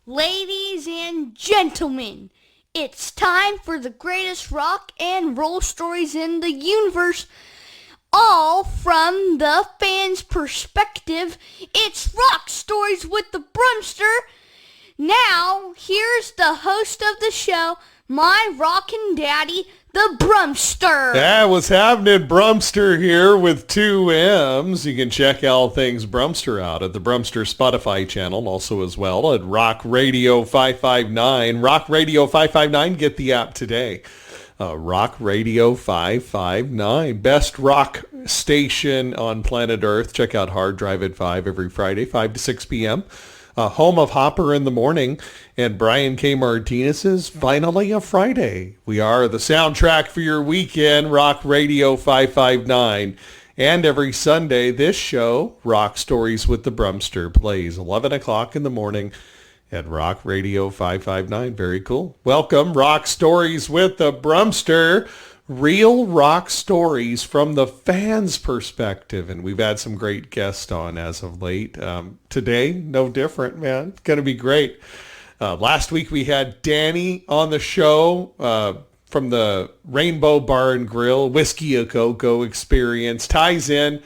Ladies and gentlemen, it's time for the greatest rock and roll stories in the universe, all from the fans' perspective. It's Rock Stories with the Brummster. Now, here's the host of the show, my rockin' daddy, the Brummster. Yeah, what's happening? Brummster here with 2 M's. You can check all things Brummster out at the Brummster Spotify channel, also as well at Rock Radio 559. Rock Radio 559, get the app today. Rock Radio 559, best rock station on planet Earth. Check out Hard Drive at 5 every Friday, 5 to 6 p.m. Home of Hopper in the Morning and Brian K. Martinez's Finally a Friday. We are the soundtrack for your weekend, Rock Radio 559. And every Sunday, this show, Rock Stories with the Brummster, plays 11 o'clock in the morning at Rock Radio 559. Very cool. Welcome, Rock Stories with the Brummster. Real rock stories from the fans' perspective. And we've had some great guests on as of late. Today, no different, man. It's going to be great. Last week we had Danny on the show from the Rainbow Bar and Grill, Whisky A Go Go experience. Ties in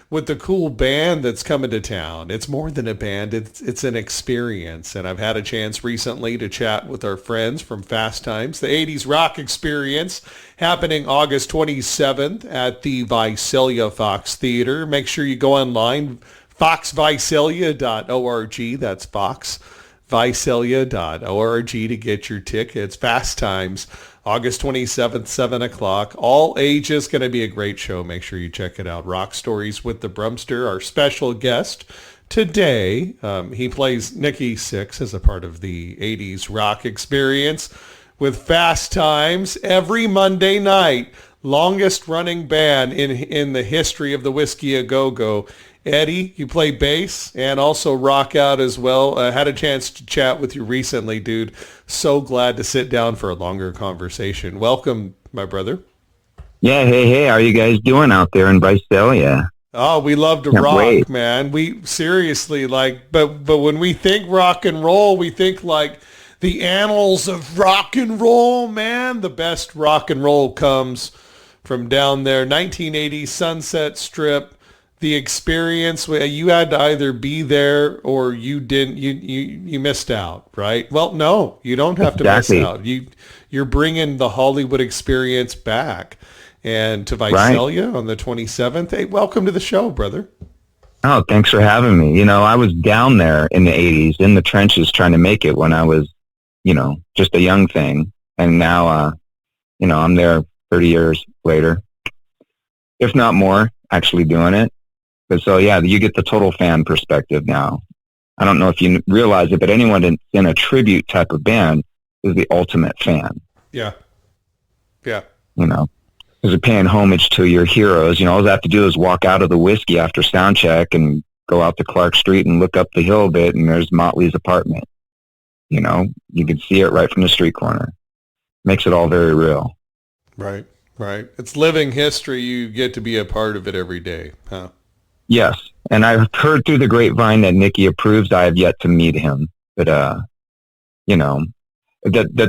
with the cool band that's coming to town. It's more than a band, it's an experience. And I've had a chance recently to chat with our friends from Fast Times, the 80s Rock Experience, happening August 27th at the Visalia Fox Theater. Make sure you go online, foxvisalia.org, that's foxvisalia.org to get your tickets. Fast Times, August 27th, 7 o'clock. All ages, going to be a great show. Make sure you check it out. Rock Stories with the Brummster, our special guest today. He plays Nikki Sixx as a part of the 80s Rock Experience with Fast Times every Monday night. Longest running band in the history of the Whisky A Go Go. Eddie, you play bass and also rock out as well. I had a chance to chat with you recently, dude. So glad to sit down for a longer conversation. Welcome, my brother. Yeah, hey, how are you guys doing out there in Visalia? Oh, we love to rock, man. We seriously but when we think rock and roll, we think like the annals of rock and roll, man. The best rock and roll comes from down there, 1980 Sunset Strip. The experience, you had to either be there or you didn't. You missed out, right? Well, no, you don't have to miss out. You're bringing the Hollywood experience back, and to Visalia on the 27th. Hey, welcome to the show, brother. Oh, thanks for having me. You know, I was down there in the 80s in the trenches trying to make it when I was, just a young thing, and now, I'm there 30 years later, if not more, actually doing it. So, yeah, you get the total fan perspective now. I don't know if you realize it, but anyone in a tribute type of band is the ultimate fan. Yeah. Yeah. Because you're paying homage to your heroes. All I have to do is walk out of the Whiskey after sound check and go out to Clark Street and look up the hill a bit, and there's Motley's apartment. You can see it right from the street corner. Makes it all very real. Right. It's living history. You get to be a part of it every day, huh? Yes, and I've heard through the grapevine that Nikki approves. I have yet to meet him, but the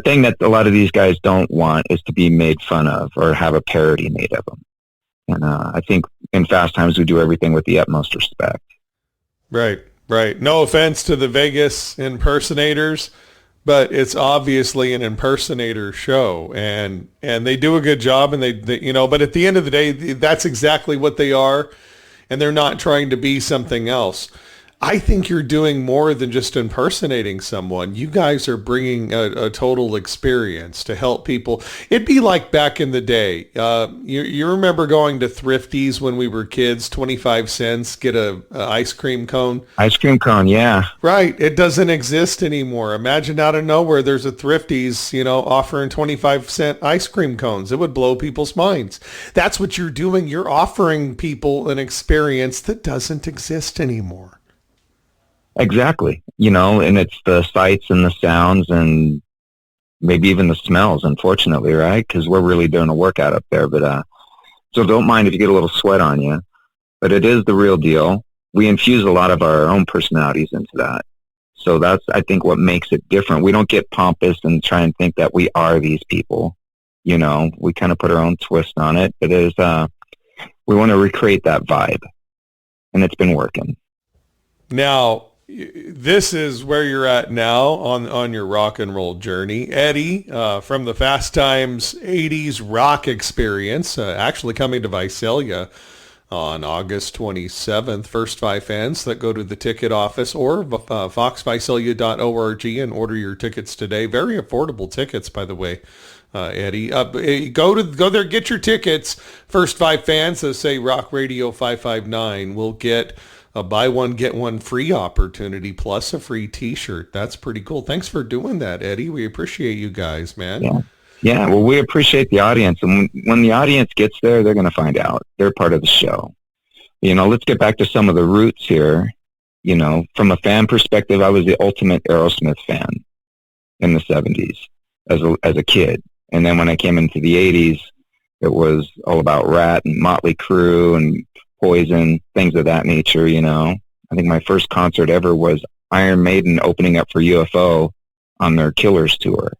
thing that a lot of these guys don't want is to be made fun of or have a parody made of them. And I think in Fast Times we do everything with the utmost respect. Right. No offense to the Vegas impersonators, but it's obviously an impersonator show, and they do a good job, and they but at the end of the day, that's exactly what they are. And they're not trying to be something else. I think you're doing more than just impersonating someone. You guys are bringing a total experience to help people. It'd be like back in the day. You remember going to Thrifties when we were kids, 25 cents, get a ice cream cone? Ice cream cone, yeah. Right. It doesn't exist anymore. Imagine out of nowhere there's a Thrifties, offering 25-cent ice cream cones. It would blow people's minds. That's what you're doing. You're offering people an experience that doesn't exist anymore. Exactly. And it's the sights and the sounds and maybe even the smells, unfortunately, right? Because we're really doing a workout up there. But so don't mind if you get a little sweat on you. But it is the real deal. We infuse a lot of our own personalities into that. So that's, I think, what makes it different. We don't get pompous and try and think that we are these people. You know, we kind of put our own twist on it. It is, we want to recreate that vibe, and it's been working. Now, this is where you're at now on your rock and roll journey. Eddie, from the Fast Times 80s rock experience, actually coming to Visalia on August 27th. First 5 fans that go to the ticket office or foxvisalia.org and order your tickets today. Very affordable tickets, by the way. Eddie, go there, get your tickets. First 5 fans that say Rock Radio 559 will get a buy one, get one free opportunity plus a free t-shirt. That's pretty cool. Thanks for doing that, Eddie. We appreciate you guys, man. Yeah. Well, we appreciate the audience. And when the audience gets there, they're going to find out. They're part of the show. You know, let's get back to some of the roots here. You know, from a fan perspective, I was the ultimate Aerosmith fan in the 70s as a kid. And then when I came into the 80s, it was all about Rat and Motley Crue and Poison, things of that nature, you know. I think my first concert ever was Iron Maiden opening up for UFO on their Killers tour.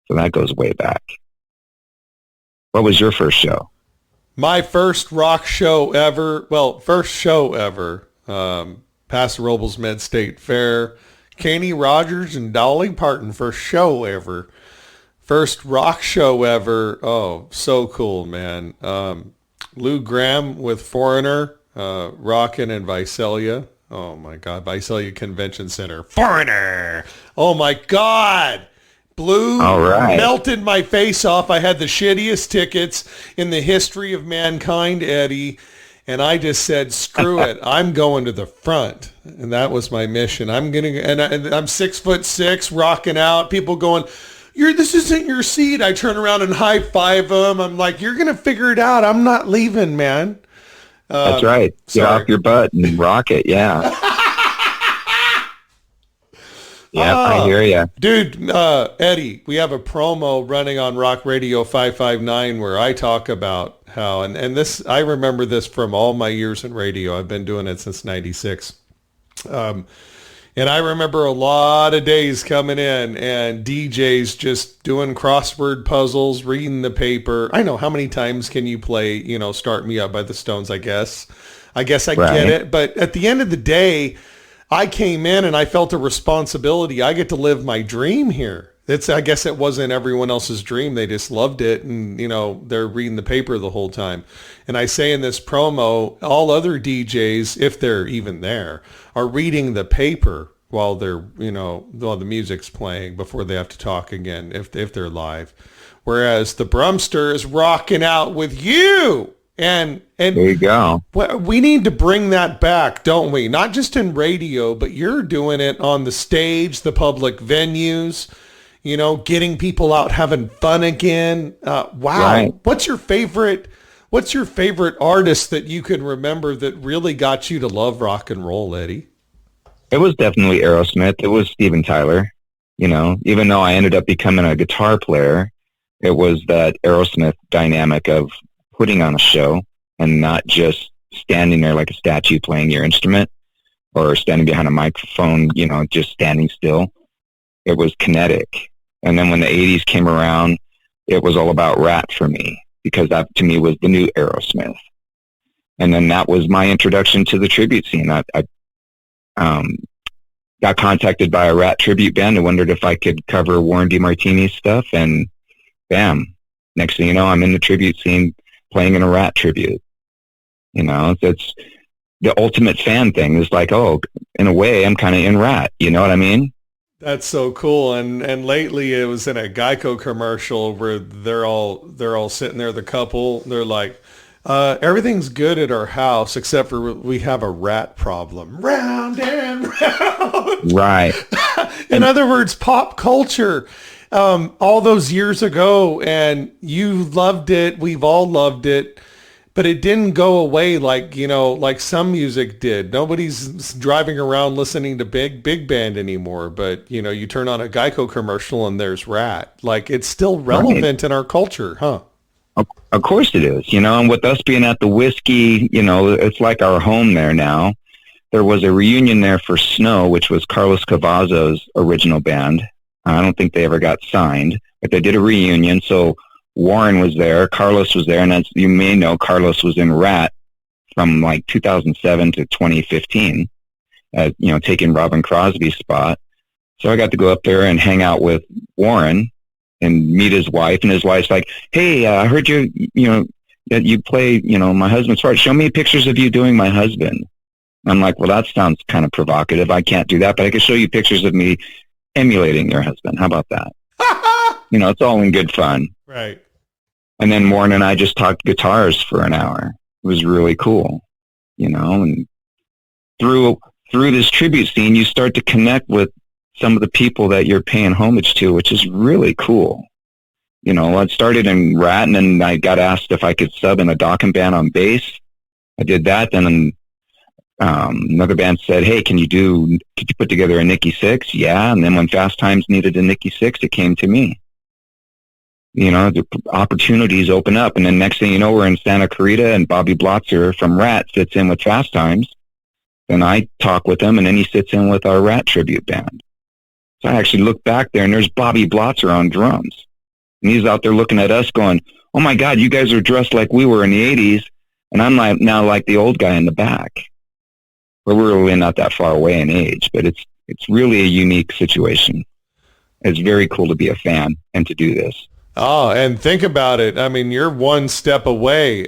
So that goes way back. What was your first show? My first rock show ever, Paso Robles Med State Fair. Kenny Rogers and Dolly Parton, first show ever. First rock show ever. Oh, so cool, man. Lou Gramm with Foreigner, rockin' in Visalia. Oh my God, Visalia Convention Center. Foreigner. Oh my God. Blue melted my face off. I had the shittiest tickets in the history of mankind, Eddie. And I just said, screw it. I'm going to the front. And that was my mission. I'm 6'6", rocking out. People going, this isn't your seat. I turn around and high five them. I'm like, you're going to figure it out. I'm not leaving, man. That's right. Get off your butt and rock it. Yeah. Yeah, I hear you. Dude, Eddie, we have a promo running on Rock Radio 559 where I talk about how, and this, I remember this from all my years in radio. I've been doing it since 96. And I remember a lot of days coming in and DJs just doing crossword puzzles, reading the paper. I know, how many times can you play, Start Me Up by the Stones, I guess. I get it. But at the end of the day, I came in and I felt a responsibility. I get to live my dream here. I guess it wasn't everyone else's dream. They just loved it. And, they're reading the paper the whole time. And I say in this promo, all other DJs, if they're even there, are reading the paper while they're, while the music's playing before they have to talk again, if they're live. Whereas the Brummster is rocking out with you. And there you go. We need to bring that back, don't we? Not just in radio, but you're doing it on the stage, the public venues, getting people out having fun again. Wow. Right. What's your favorite artist that you can remember that really got you to love rock and roll, Eddie? It was definitely Aerosmith. It was Steven Tyler. Even though I ended up becoming a guitar player, it was that Aerosmith dynamic of putting on a show and not just standing there like a statue playing your instrument or standing behind a microphone, just standing still. It was kinetic. And then when the 80s came around, it was all about Rat for me, because that to me was the new Aerosmith. And then that was my introduction to the tribute scene. I got contacted by a Rat tribute band and wondered if I could cover Warren DeMartini's stuff, and bam, next thing you know, I'm in the tribute scene playing in a Rat tribute. It's the ultimate fan thing. It's like, oh, in a way, I'm kind of in Rat. You know what I mean? That's so cool. And lately it was in a Geico commercial where they're all sitting there, the couple, they're like, everything's good at our house except for we have a rat problem. Round and round. Right. In other words, pop culture, all those years ago, and you loved it. We've all loved it. But it didn't go away like some music did. Nobody's driving around listening to big band anymore. But, you turn on a Geico commercial and there's Rat. Like, it's still relevant in our culture, huh? Of course it is, and with us being at the Whiskey, it's like our home there now. there was a reunion there for Snow, which was Carlos Cavazos' original band. I don't think they ever got signed, but they did a reunion. So Warren was there, Carlos was there, and as you may know, Carlos was in Rat from like 2007 to 2015, taking Robin Crosby's spot. So I got to go up there and hang out with Warren and meet his wife, and his wife's like, "Hey, I heard that you play, my husband's part. Show me pictures of you doing my husband." I'm like, "Well, that sounds kind of provocative. I can't do that, but I can show you pictures of me emulating your husband. How about that?" It's all in good fun. Right. And then Warren and I just talked guitars for an hour. It was really cool, and through this tribute scene, you start to connect with some of the people that you're paying homage to, which is really cool. I started in Rat, and then I got asked if I could sub in a Dokken band on bass. I did that. Then another band said, "Hey, could you put together a Nikki Sixx?" Yeah. And then when Fast Times needed a Nikki Sixx, it came to me. The opportunities open up. And then next thing you know, we're in Santa Clarita, and Bobby Blotzer from Rat fits in with Fast Times. Then I talk with him, and then he sits in with our Rat tribute band. So I actually look back there, and there's Bobby Blotzer on drums. And he's out there looking at us going, "Oh my God, you guys are dressed like we were in the 80s. And I'm now like the old guy in the back." But we're really not that far away in age, but it's really a unique situation. It's very cool to be a fan and to do this. Oh, and think about it. I mean, you're one step away.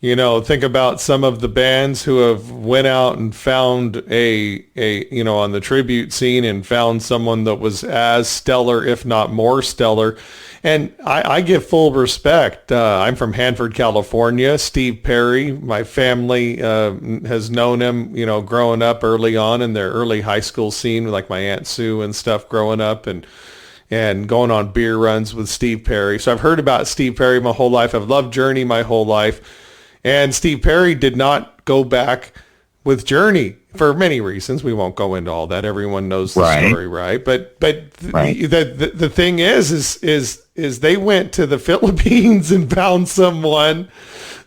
Think about some of the bands who have went out and found on the tribute scene and found someone that was as stellar, if not more stellar. And I give full respect. I'm from Hanford, California. Steve Perry, my family has known him, growing up early on in their early high school scene, like my Aunt Sue and stuff growing up, and going on beer runs with Steve Perry. So I've heard about Steve Perry my whole life. I've loved Journey my whole life. And Steve Perry did not go back with Journey for many reasons. We won't go into all that. Everyone knows the story, right? But the thing is they went to the Philippines and found someone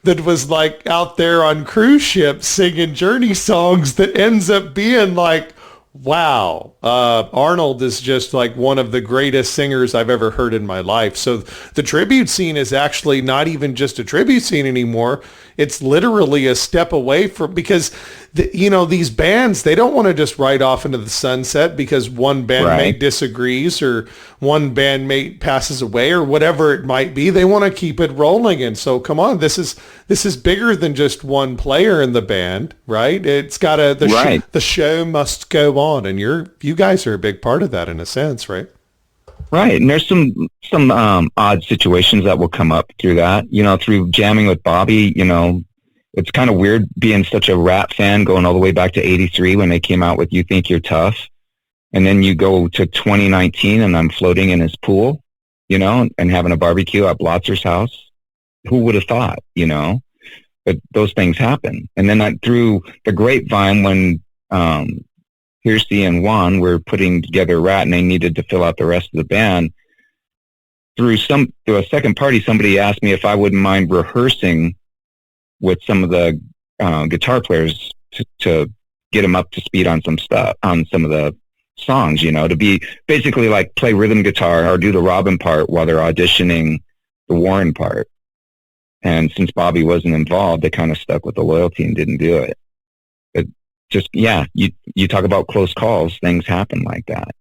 that was like out there on cruise ships singing Journey songs that ends up being like, wow, Arnold is just like one of the greatest singers I've ever heard in my life. So the tribute scene is actually not even just a tribute scene anymore. It's literally a step away from, because these bands, they don't want to just ride off into the sunset because one bandmate disagrees or one bandmate passes away or whatever it might be. They want to keep it rolling. And so, come on, this is bigger than just one player in the band, right? It's got the show must go on, and you guys are a big part of that in a sense, right? Right, and there's some odd situations that will come up through that. Through jamming with Bobby, it's kind of weird being such a Rat fan going all the way back to '83 when they came out with "You Think You're Tough," and then you go to 2019 and I'm floating in his pool, and having a barbecue at Blotzer's house. Who would have thought, But those things happen. And then through the grapevine, when Piercy and Juan were putting together Rat and they needed to fill out the rest of the band, through a second party, somebody asked me if I wouldn't mind rehearsing with some of the guitar players to get them up to speed on some stuff, on some of the songs, to be basically like play rhythm guitar or do the Robin part while they're auditioning the Warren part. And since Bobby wasn't involved, they kind of stuck with the loyalty and didn't do it. But just, you talk about close calls, things happen like that.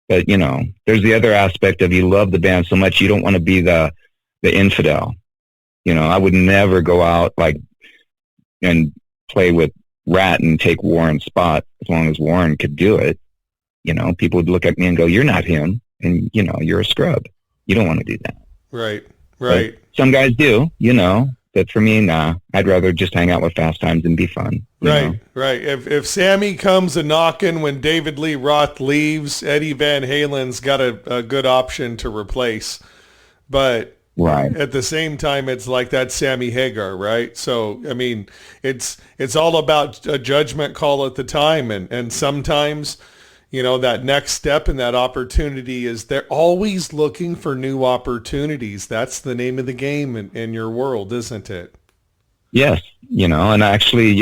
But, there's the other aspect of you love the band so much you don't want to be the infidel. I would never go out and play with Rat and take Warren's spot as long as Warren could do it. People would look at me and go, "You're not him," and you're a scrub. You don't want to do that. Right. But some guys do, but for me, nah. I'd rather just hang out with Fast Times and be fun. Right. If Sammy comes a knocking when David Lee Roth leaves, Eddie Van Halen's got a good option to replace. But at the same time, it's like that Sammy Hagar, right? So, I mean, it's all about a judgment call at the time. And sometimes, that next step and that opportunity is they're always looking for new opportunities. That's the name of the game in your world, isn't it? Yes. And actually,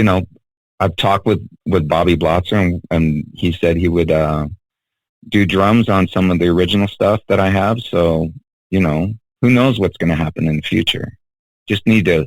I've talked with Bobby Blotzer, and he said he would do drums on some of the original stuff that I have. So, you know, who knows what's going to happen in the future. Just need to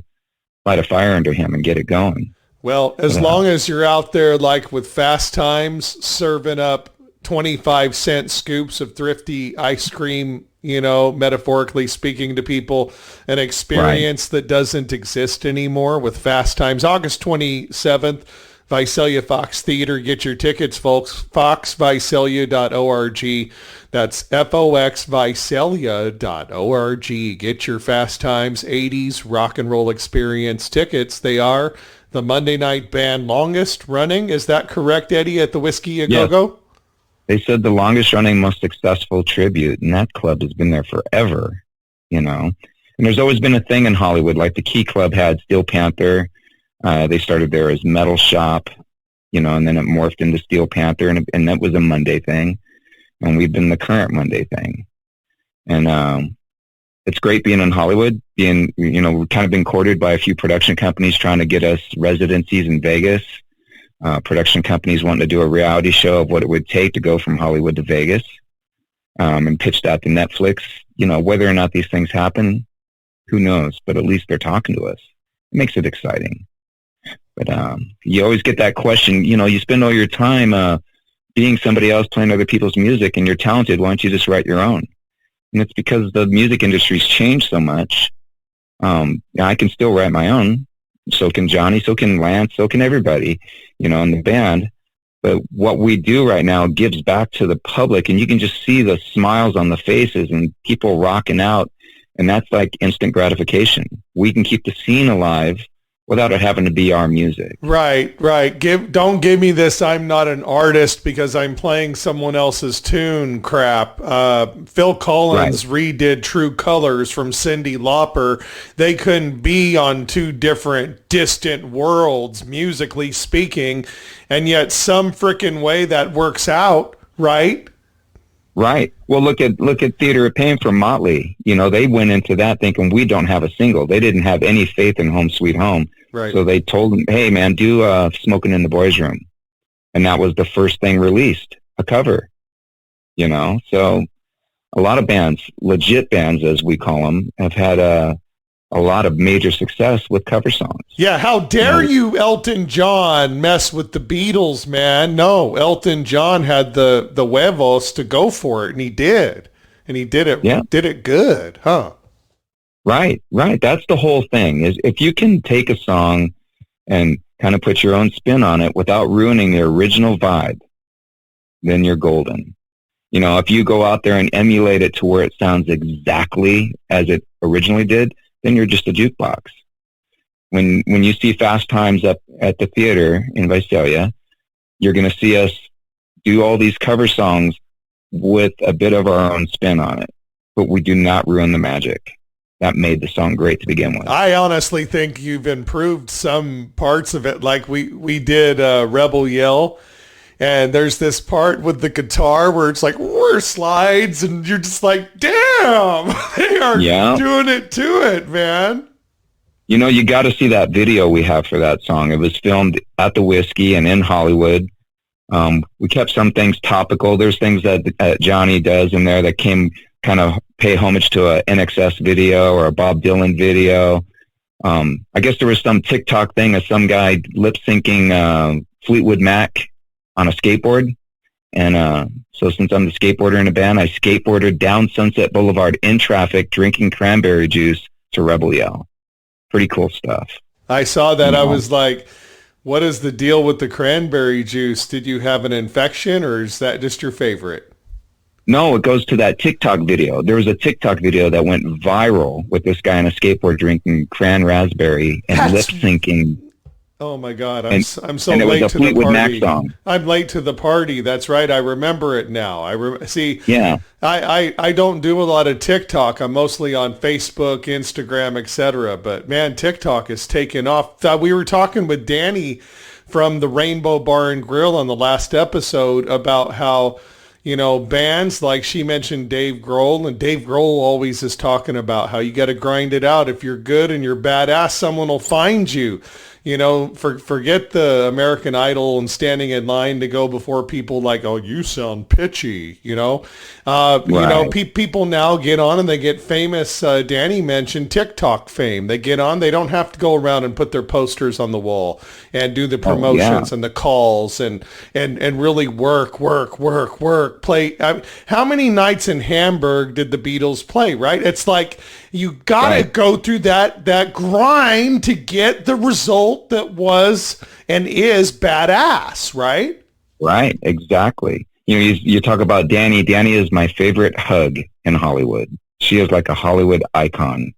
light a fire under him and get it going. Well, as long as you're out there like with Fast Times serving up 25-cent scoops of thrifty ice cream, you know, metaphorically speaking to people, an experience that doesn't exist anymore with Fast Times. August 27th, Visalia Fox Theater. Get your tickets, folks. foxvisalia.org. That's foxvisalia.org. Get your Fast Times 80s rock and roll experience tickets. They are the Monday night band longest running. Is that correct, Eddie, at the Whisky A Go Go? They said the longest running, most successful tribute, and that club has been there forever, you know. And there's always been a thing in Hollywood, like the Key Club had Steel Panther. They started there as Metal Shop, you know, and then it morphed into Steel Panther, and that was a Monday thing. And we've been the current Monday thing. And it's great being in Hollywood, we've kind of been courted by a few production companies trying to get us residencies in Vegas. Production companies wanting to do a reality show of what it would take to go from Hollywood to Vegas, and pitch that to Netflix. You know, whether or not these things happen, who knows? But at least they're talking to us. It makes it exciting. But you always get that question, you know, you spend all your time being somebody else, playing other people's music, and you're talented. Why don't you just write your own? And it's because the music industry's changed so much. I can still write my own. So can Johnny, so can Lance, so can everybody, you know, in the band. But what we do right now gives back to the public, and you can just see the smiles on the faces and people rocking out, and that's like instant gratification. We can keep the scene alive without it having to be our music. Right. Don't give me this I'm not an artist because I'm playing someone else's tune crap. Phil Collins redid True Colors from Cyndi Lauper. They couldn't be on two different distant worlds, musically speaking, and yet some frickin' way that works out, right? Right. Well, look at Theater of Pain from Motley. You know, they went into that thinking we don't have a single. They didn't have any faith in Home Sweet Home. Right. So they told them, hey, man, do Smoking in the Boys' Room. And that was the first thing released, a cover. You know, so a lot of bands, legit bands as we call them, have had a lot of major success with cover songs. Yeah, how dare you, Elton John, mess with the Beatles, man? No, Elton John had the huevos to go for it, and he did. And he did it did it good, huh? Right. That's the whole thing, is if you can take a song and kind of put your own spin on it without ruining the original vibe, then you're golden. You know, if you go out there and emulate it to where it sounds exactly as it originally did, then you're just a jukebox. When you see Fast Times up at the theater in Visalia, you're going to see us do all these cover songs with a bit of our own spin on it, but we do not ruin the magic that made the song great to begin with. I honestly think you've improved some parts of it. Like we did Rebel Yell, and there's this part with the guitar where it's like war slides, and you're just like, damn, they are doing it to it, man. You know, you got to see that video we have for that song. It was filmed at the Whiskey and in Hollywood. We kept some things topical. There's things that Johnny does in there that came kind of pay homage to a NXS video or a Bob Dylan video. I guess there was some TikTok thing of some guy lip syncing Fleetwood Mac on a skateboard. And so since I'm the skateboarder in the band, I skateboarded down Sunset Boulevard in traffic, drinking cranberry juice to Rebel Yell. Pretty cool stuff. I saw that. I was like, what is the deal with the cranberry juice? Did you have an infection, or is that just your favorite? No, it goes to that TikTok video. There was a TikTok video that went viral with this guy on a skateboard drinking cran raspberry and lip syncing. Oh my God! I'm so late to the party. Fleetwood Mac song. I'm late to the party. That's right. I remember it now. See. Yeah. I don't do a lot of TikTok. I'm mostly on Facebook, Instagram, etc. But man, TikTok is taking off. We were talking with Danny from the Rainbow Bar and Grill on the last episode about how, you know, bands like she mentioned Dave Grohl, and Dave Grohl always is talking about how you got to grind it out. If you're good and you're badass, someone will find you. forget the American Idol and standing in line to go before people like, oh, you sound pitchy, Right. people now get on and they get famous. Danny mentioned TikTok fame. They get on, they don't have to go around and put their posters on the wall and do the promotions and the calls and really work, play. How many nights in Hamburg did the Beatles play, right? It's like you got to go through that grind to get the result that was and is badass, right? Right, exactly. You talk about Danny. Danny is my favorite hug in Hollywood. She is like a Hollywood icon.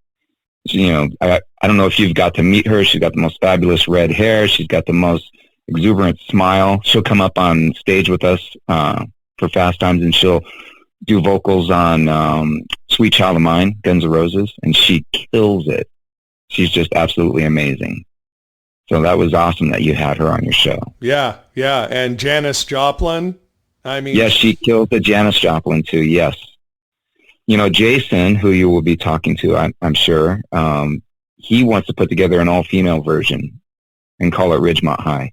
I don't know if you've got to meet her. She's got the most fabulous red hair. She's got the most exuberant smile. She'll come up on stage with us for Fast Times, and she'll do vocals on Sweet Child of Mine, Guns N' Roses, and she kills it. She's just absolutely amazing. So that was awesome that you had her on your show. Yeah. And Janis Joplin, Yes, she kills the Janis Joplin too, yes. Jason, who you will be talking to, I'm sure, he wants to put together an all-female version and call it Ridgemont High.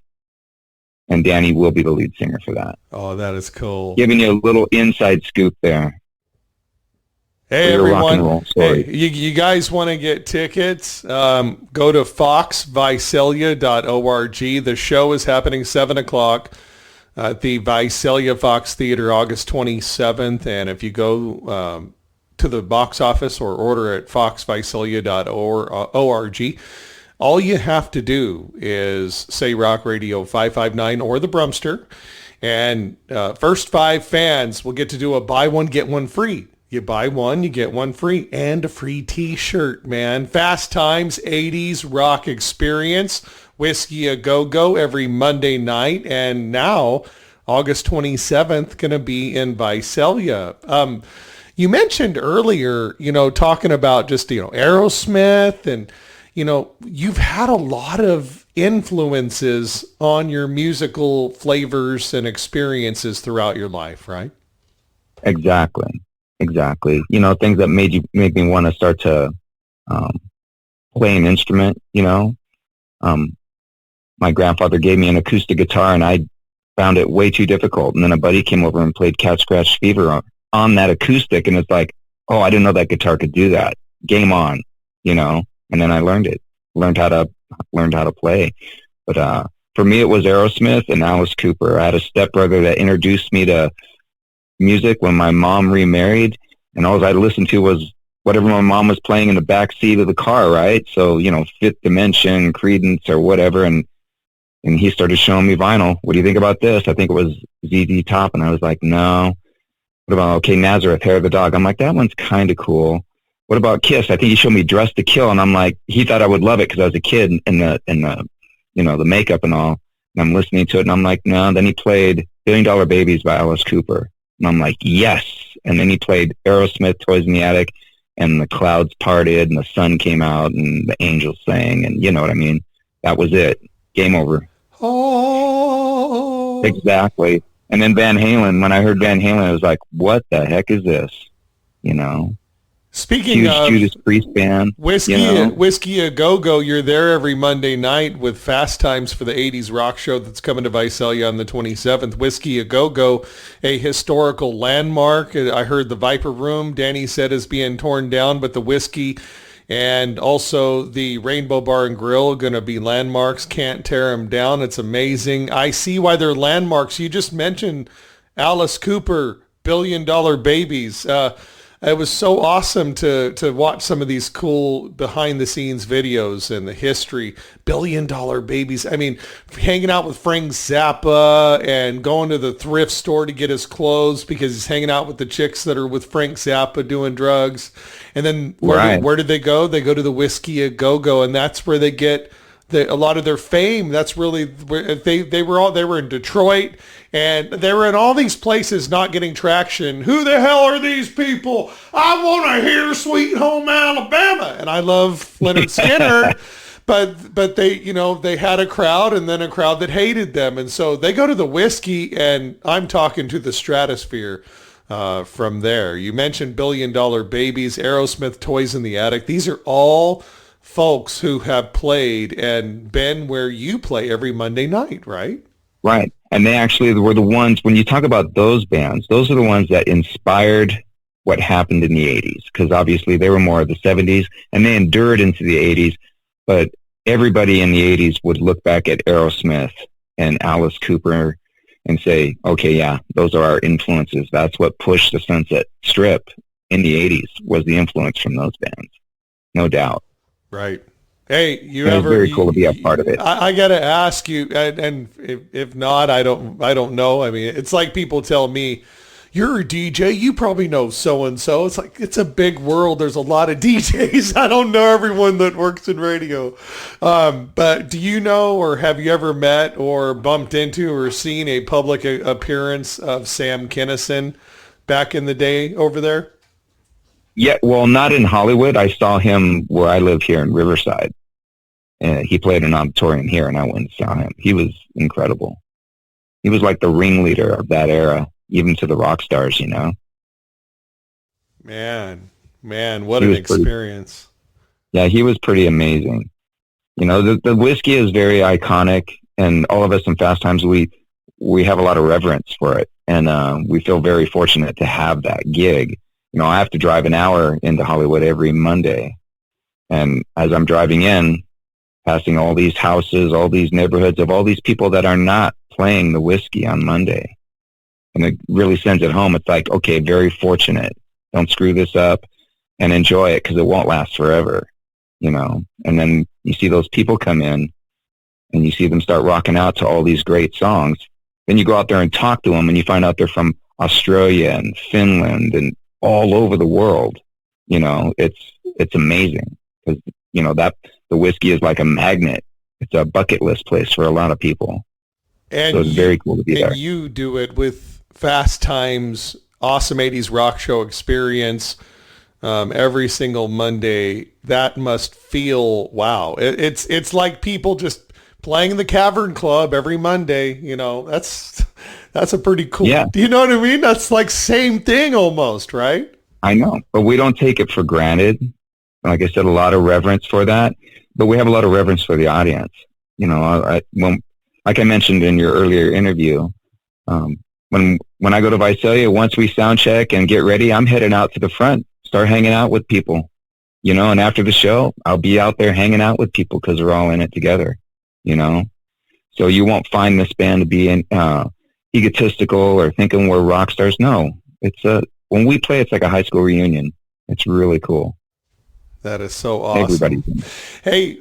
And Danny will be the lead singer for that. Oh, that is cool. Giving you a little inside scoop there. Hey, everyone. Hey, you guys want to get tickets? Go to foxvisalia.org. The show is happening 7 o'clock at the Visalia Fox Theater, August 27th. And if you go to the box office or order at foxvisalia.org, all you have to do is say Rock Radio 559 or the Brummster. And first 5 fans will get to do a buy one, get one free. You buy one, you get one free, and a free t-shirt, man. Fast Times 80s Rock Experience, Whisky A Go Go every Monday night. And now, August 27th, going to be in Visalia. You mentioned earlier, talking about just, Aerosmith and, you've had a lot of influences on your musical flavors and experiences throughout your life, right? Exactly. Things that make me want to start to play an instrument, My grandfather gave me an acoustic guitar and I found it way too difficult. And then a buddy came over and played Cat Scratch Fever on that acoustic. And it's like, oh, I didn't know that guitar could do that. Game on, And then I learned it, learned how to play. But for me, it was Aerosmith and Alice Cooper. I had a stepbrother that introduced me to music when my mom remarried, and all I listened to was whatever my mom was playing in the back seat of the car, right? So, Fifth Dimension, Creedence, or whatever, and he started showing me vinyl. What do you think about this? I think it was ZZ Top, and I was like, no. What about, Nazareth, Hair of the Dog? I'm like, that one's kind of cool. What about Kiss? I think he showed me Dress to Kill, and I'm like, he thought I would love it because I was a kid in the the makeup and all, and I'm listening to it, and I'm like, no. Then he played $1 Billion Babies by Alice Cooper. And I'm like, yes. And then he played Aerosmith, Toys in the Attic, and the clouds parted, and the sun came out, and the angels sang, and you know what I mean? That was it. Game over. Oh. Exactly. And then Van Halen, when I heard Van Halen, I was like, what the heck is this? Speaking Huge of Judas Priest band. Whisky A Go Go, you're there every Monday night with Fast Times for the 80s rock show that's coming to Visalia on the 27th. Whisky A Go Go, a historical landmark. I heard the Viper Room, Danny said, is being torn down, but the whiskey and also the Rainbow Bar and Grill are going to be landmarks. Can't tear them down. It's amazing. I see why they're landmarks. You just mentioned Alice Cooper, $1 Billion Babies. It was so awesome to watch some of these cool behind-the-scenes videos and the history. $1 Billion Babies. I mean, hanging out with Frank Zappa and going to the thrift store to get his clothes because he's hanging out with the chicks that are with Frank Zappa doing drugs. And then where did they go? They go to the Whisky A Go Go, and that's where they get a lot of their fame. That's really where they were in Detroit, and they were in all these places not getting traction. Who the hell are these people? I want to hear Sweet Home Alabama. And I love Leonard Skinner, but they had a crowd, and then a crowd that hated them. And so they go to the whiskey, and I'm talking to the stratosphere from there. You mentioned $1 Billion Babies, Aerosmith, Toys in the Attic. These are all folks who have played and been where you play every Monday night, right? Right. And they actually were the ones, when you talk about those bands, those are the ones that inspired what happened in the 80s, because obviously they were more of the 70s and they endured into the 80s. But everybody in the 80s would look back at Aerosmith and Alice Cooper and say, okay, yeah, those are our influences. That's what pushed the Sunset Strip in the 80s, was the influence from those bands. No doubt. Right. Hey, it was very cool to be a part of it. I got to ask you, and if not, I don't know. I mean, it's like people tell me, you're a DJ, you probably know so-and-so. It's like, it's a big world. There's a lot of DJs. I don't know everyone that works in radio. But do you know, or have you ever met or bumped into or seen a public appearance of Sam Kinison back in the day over there? Yeah, well, not in Hollywood. I saw him where I live here in Riverside. He played an auditorium here, and I went and saw him. He was incredible. He was like the ringleader of that era, even to the rock stars, you know? Man, what an experience. He was pretty amazing. You know, the whiskey is very iconic, and all of us in Fast Times, we have a lot of reverence for it, and we feel very fortunate to have that gig. You know, I have to drive an hour into Hollywood every Monday. And as I'm driving in, passing all these houses, all these neighborhoods of all these people that are not playing the whiskey on Monday. And it really sends it home. It's like, okay, very fortunate. Don't screw this up and enjoy it, because it won't last forever, you know. And then you see those people come in and you see them start rocking out to all these great songs. Then you go out there and talk to them and you find out they're from Australia and Finland and all over the world. You know, it's amazing, because, you know, that the whiskey is like a magnet. It's a bucket list place for a lot of people. And so it's very cool to be there. And you do it with Fast Times, awesome 80s rock show experience every single Monday. That must feel, wow. It's like people just playing the Cavern Club every Monday. You know, that's a pretty cool. Yeah. Do you know what I mean? That's like same thing almost, right? I know, but we don't take it for granted. Like I said, a lot of reverence for that, but we have a lot of reverence for the audience. You know, like I mentioned in your earlier interview, when I go to Visalia, once we sound check and get ready, I'm heading out to the front, start hanging out with people, you know, and after the show, I'll be out there hanging out with people because we're all in it together, you know. So you won't find this band to be egotistical or thinking we're rock stars. No, when we play, it's like a high school reunion. It's really cool. That is so awesome. Everybody. Hey,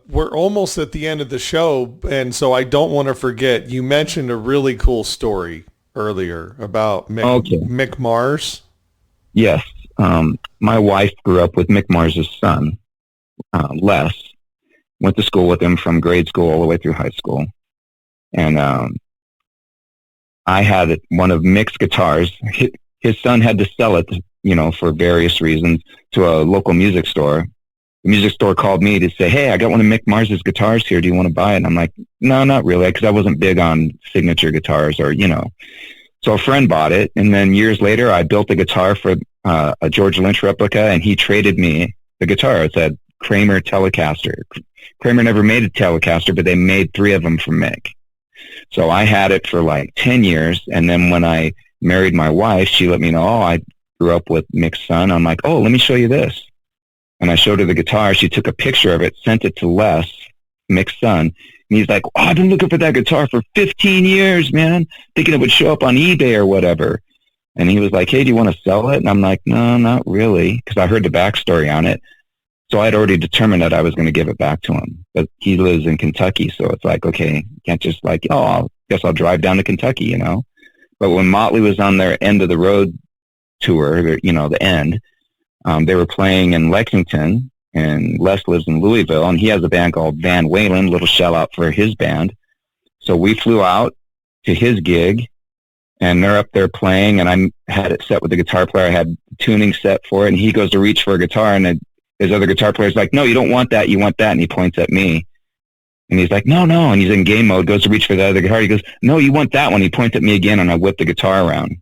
we're almost at the end of the show, and so I don't want to forget, you mentioned a really cool story earlier about Mick Mars. Yes. My wife grew up with Mick Mars' son, Les. Went to school with him from grade school all the way through high school. And I had one of Mick's guitars. His son had to sell it, you know, for various reasons, to a local music store. The music store called me to say, hey, I got one of Mick Mars' guitars here. Do you want to buy it? And I'm like, no, not really, because I wasn't big on signature guitars or, you know. So a friend bought it, and then years later, I built a guitar for a George Lynch replica, and he traded me the guitar. It's a Kramer Telecaster. Kramer never made a Telecaster, but they made 3 of them for Mick. So I had it for like 10 years, and then when I married my wife, she let me know, I grew up with Mick's son. I'm like, let me show you this. And I showed her the guitar. She took a picture of it, sent it to Les, Mick's son. And he's like, I've been looking for that guitar for 15 years, man, thinking it would show up on eBay or whatever. And he was like, hey, do you want to sell it? And I'm like, no, not really, because I heard the backstory on it. So I'd already determined that I was going to give it back to him. But he lives in Kentucky, so it's like, okay, you can't just like, I guess I'll drive down to Kentucky, you know. But when Motley was on their end of the road tour, you know, the end, they were playing in Lexington, and Les lives in Louisville, and he has a band called Van Whalen, little shout out for his band. So we flew out to his gig, and they're up there playing, and I had it set with the guitar player. I had tuning set for it, and he goes to reach for a guitar, and his other guitar player's like, no, you don't want that, you want that, and he points at me. And he's like, no, and he's in game mode, goes to reach for the other guitar. He goes, no, you want that one. He points at me again, and I whip the guitar around,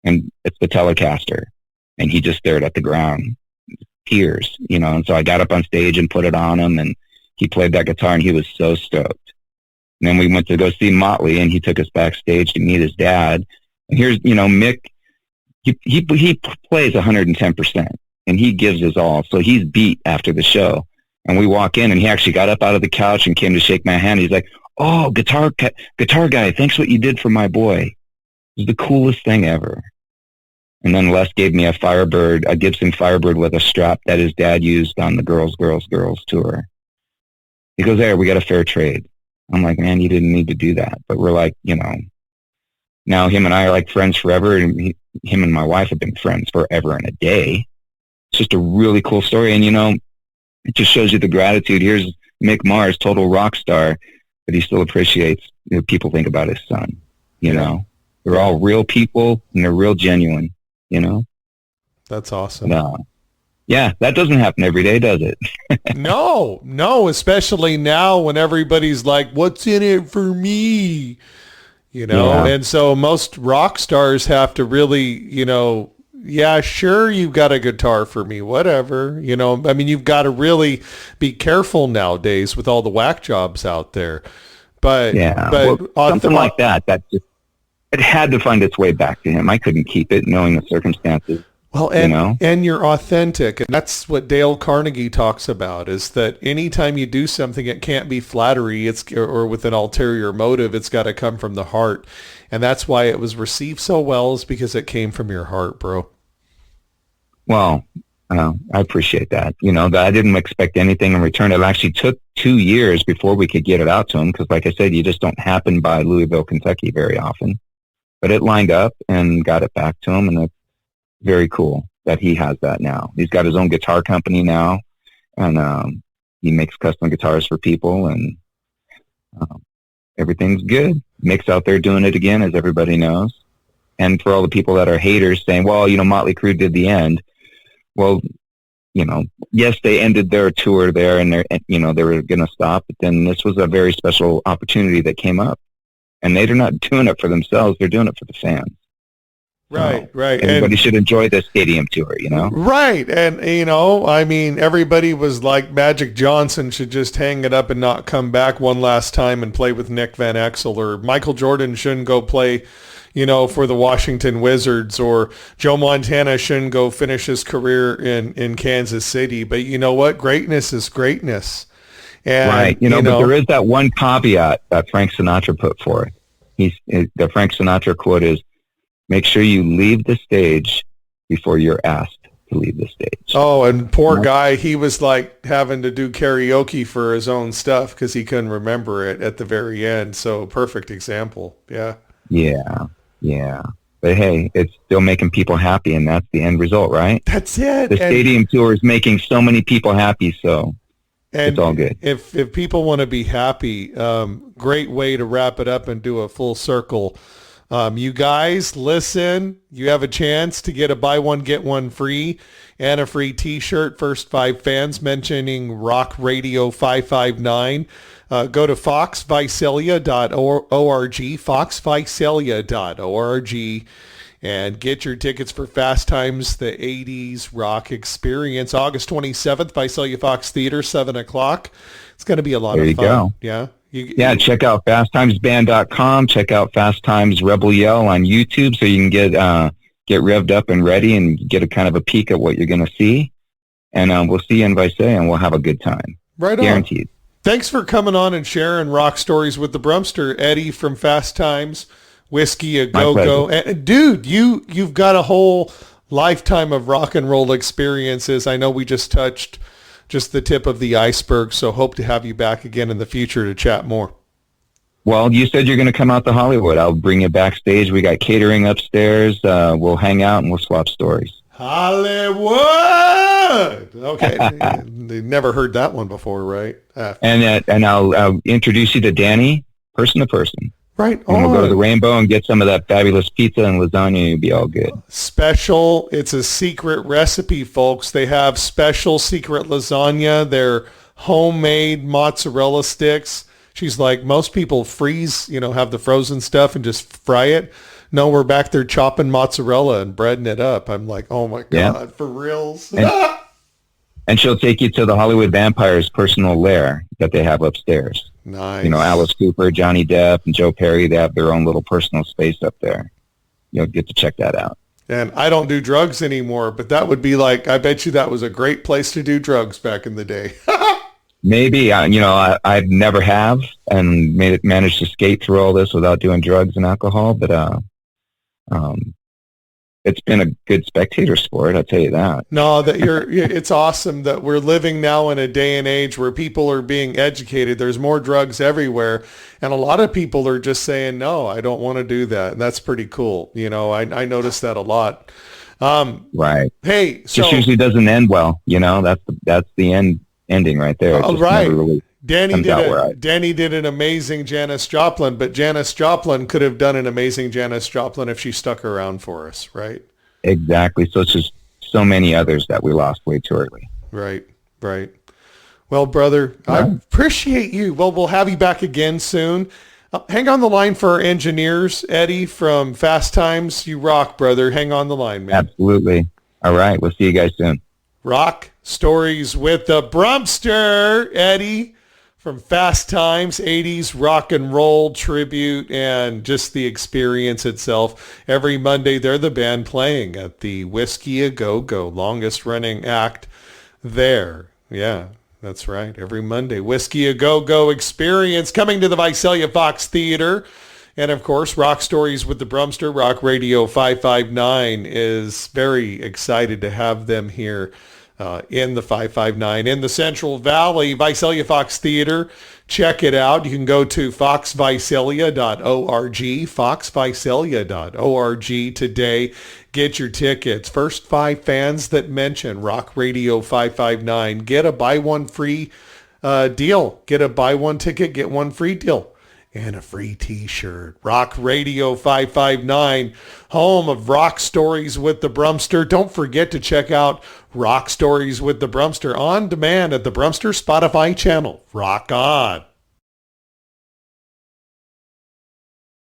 and it's the Telecaster. And he just stared at the ground. tears, and so I got up on stage and put it on him, and he played that guitar, and he was so stoked. And then we went to go see Motley, and he took us backstage to meet his dad. And here's, Mick, he plays 110%, and he gives his all. So he's beat after the show. And we walk in, and he actually got up out of the couch and came to shake my hand. He's like, "Oh, guitar guy, thanks what you did for my boy. It was the coolest thing ever." And then Les gave me a Gibson Firebird with a strap that his dad used on the Girls tour. He goes, "There, we got a fair trade." I'm like, "Man, you didn't need to do that." But we're like, now him and I are like friends forever, and him and my wife have been friends forever and a day. It's just a really cool story. And, it just shows you the gratitude. Here's Mick Mars, total rock star, but he still appreciates what people think about his son. They're all real people, and they're real genuine. That's awesome. Yeah, that doesn't happen every day, does it? No, especially now when everybody's like, "What's in it for me?" Yeah. And so most rock stars have to really, yeah, sure, you've got a guitar for me, whatever. You've got to really be careful nowadays with all the whack jobs out there. But yeah, something like that it had to find its way back to him. I couldn't keep it, knowing the circumstances. Well, and you're authentic, and that's what Dale Carnegie talks about, is that anytime you do something, it can't be flattery, or with an ulterior motive. It's got to come from the heart, and that's why it was received so well, is because it came from your heart, bro. Well, I appreciate that. That I didn't expect anything in return. It actually took 2 years before we could get it out to him, because, like I said, you just don't happen by Louisville, Kentucky very often. But it lined up and got it back to him, and it's very cool that he has that now. He's got his own guitar company now, and he makes custom guitars for people, and everything's good. Mick's out there doing it again, as everybody knows. And for all the people that are haters saying, "Well, Motley Crue did the end." Well, yes, they ended their tour there, and they were going to stop. But then this was a very special opportunity that came up, and they're not doing it for themselves; they're doing it for the fans. Right. Everybody should enjoy the stadium tour, Right. And, everybody was like Magic Johnson should just hang it up and not come back one last time and play with Nick Van Exel, or Michael Jordan shouldn't go play, for the Washington Wizards, or Joe Montana shouldn't go finish his career in Kansas City. But you know what? Greatness is greatness. And, right. But there is that one caveat that Frank Sinatra put forth. The Frank Sinatra quote is, "Make sure you leave the stage before you're asked to leave the stage." Oh, and poor guy, he was like having to do karaoke for his own stuff because he couldn't remember it at the very end. So perfect example. Yeah. Yeah. But hey, it's still making people happy, and that's the end result, right? That's it. The stadium tour is making so many people happy, so it's all good. If people want to be happy, great way to wrap it up and do a full circle. You guys, listen, you have a chance to get a buy one, get one free and a free t-shirt. First 5 fans mentioning Rock Radio 559. Go to foxvisalia.org, foxvisalia.org, and get your tickets for Fast Times, the 80s rock experience. August 27th, Visalia Fox Theater, 7 o'clock. It's going to be a lot of fun. There you go. Yeah. Check out fasttimesband.com. Check out Fast Times Rebel Yell on YouTube, so you can get revved up and ready and get a kind of a peek at what you're going to see. And we'll see you in Visalia, and we'll have a good time. Right on. Guaranteed. Thanks for coming on and sharing rock stories with the Brummster. Eddie from Fast Times, Whisky A Go Go. And dude, you've got a whole lifetime of rock and roll experiences. I know we just touched just the tip of the iceberg, so hope to have you back again in the future to chat more. Well, you said you're going to come out to Hollywood. I'll bring you backstage. We got catering upstairs. We'll hang out and we'll swap stories. Hollywood! Okay. They never heard that one before, right? And I'll introduce you to Danny, person to person. Right. And we'll go to the Rainbow and get some of that fabulous pizza and lasagna, and you'll be all good. Special. It's a secret recipe, folks. They have special secret lasagna. They're homemade mozzarella sticks. She's like, most people freeze, have the frozen stuff and just fry it. No, we're back there chopping mozzarella and breading it up. I'm like, oh my God, for reals. And she'll take you to the Hollywood Vampire's personal lair that they have upstairs. Nice. You know, Alice Cooper, Johnny Depp, and Joe Perry, they have their own little personal space up there. You'll get to check that out. And I don't do drugs anymore, but that would be like, I bet you that was a great place to do drugs back in the day. Maybe, you know, I never have and managed to skate through all this without doing drugs and alcohol, but it's been a good spectator sport, I'll tell you that. No, it's awesome that we're living now in a day and age where people are being educated. There's more drugs everywhere. And a lot of people are just saying, no, I don't want to do that. And that's pretty cool. You know, I noticed that a lot. Right. Hey, so just usually doesn't end well. You know, that's the ending right there. Oh, right. Really Danny did an amazing Janis Joplin, but Janis Joplin could have done an amazing Janis Joplin if she stuck around for us, right? Exactly. So it's just so many others that we lost way too early. Right. Well, brother, I appreciate you. Well, we'll have you back again soon. Hang on the line for our engineers. Eddie from Fast Times, you rock, brother. Hang on the line, man. Absolutely. All right. We'll see you guys soon. Rock Stories with the Brummster, Eddie from Fast Times, 80s rock and roll tribute, and just the experience itself. Every Monday, they're the band playing at the Whisky A Go Go, longest running act there. Yeah, that's right. Every Monday, Whisky A Go Go experience coming to the Visalia Fox Theater. And of course, Rock Stories with the Brummster, Rock Radio 559 is very excited to have them here in the 559 in the Central Valley. Visalia Fox Theater, check it out. You can go to foxvisalia.org, foxvisalia.org today. Get your tickets. First 5 fans that mention Rock Radio 559 get a buy one free deal. Get a buy one ticket, get one free deal. And a free t-shirt. Rock Radio 559, home of Rock Stories with the Brummster. Don't forget to check out Rock Stories with the Brummster on demand at the Brummster Spotify channel. Rock on.